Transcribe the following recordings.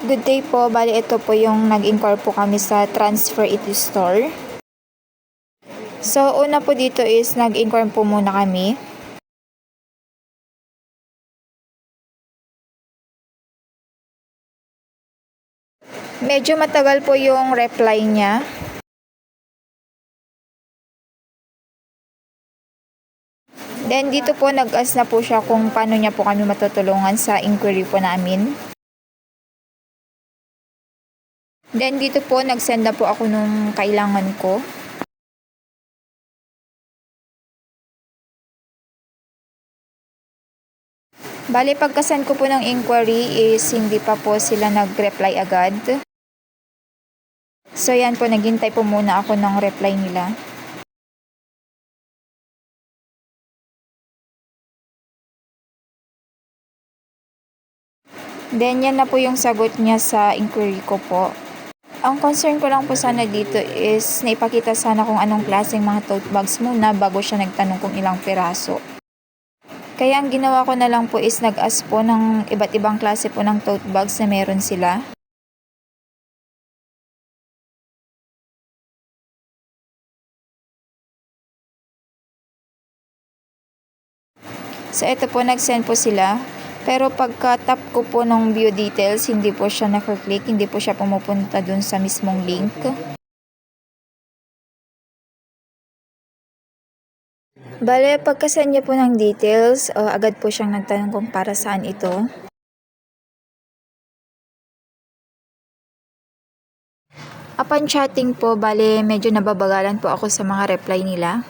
Good day po, bali ito po yung nag-inquire po kami sa Transfer It Store. So una po dito is nag-inquire po muna kami. Medyo matagal po yung reply niya. Then dito po nag-ask na po siya kung paano niya po kami matutulungan sa inquiry po namin. Then dito po nag-send na po ako nung kailangan ko. Bali pagka-send ko po ng inquiry is hindi pa po sila nag-reply agad. So yan po, naghintay po muna ako ng reply nila. Then yan na po yung sagot niya sa inquiry ko po. Ang concern ko lang po sana dito is naipakita sana kung anong klaseng mga tote bags muna bago siya nagtanong kung ilang piraso. Kaya ang ginawa ko na lang po is nag-ask po ng iba't ibang klase po ng tote bags na meron sila. So ito po, nag-send po sila. Pero pagka-tap ko po ng view details, hindi po siya nakaklik, hindi po siya pumupunta dun sa mismong link. Bale, pagka-send niya po ng details, agad po siyang nagtanong kung para saan ito. Upon chatting po, bale, medyo nababagalan po ako sa mga reply nila.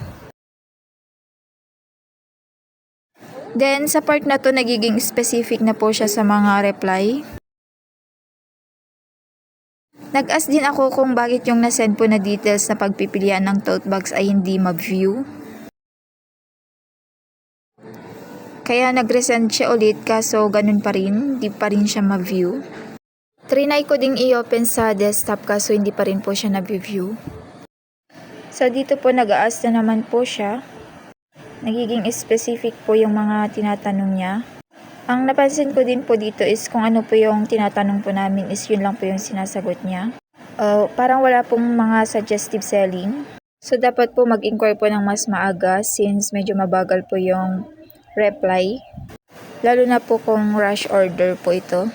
Then, sa part na to, nagiging specific na po siya sa mga reply. Nag-ask din ako kung bakit yung nasend po na details na pagpipilian ng tote bags ay hindi ma-view. Kaya nag-resend siya ulit, kaso ganun pa rin, di pa rin siya ma-view. Trinay ko ding i-open sa desktop kaso hindi pa rin po siya na-view. So dito po nag-ask na naman po siya. Nagiging specific po yung mga tinatanong niya. Ang napansin ko din po dito is kung ano po yung tinatanong po namin is yun lang po yung sinasagot niya. Parang wala pong mga suggestive selling. So dapat po mag-inquire po ng mas maaga since medyo mabagal po yung reply. Lalo na po kung rush order po ito.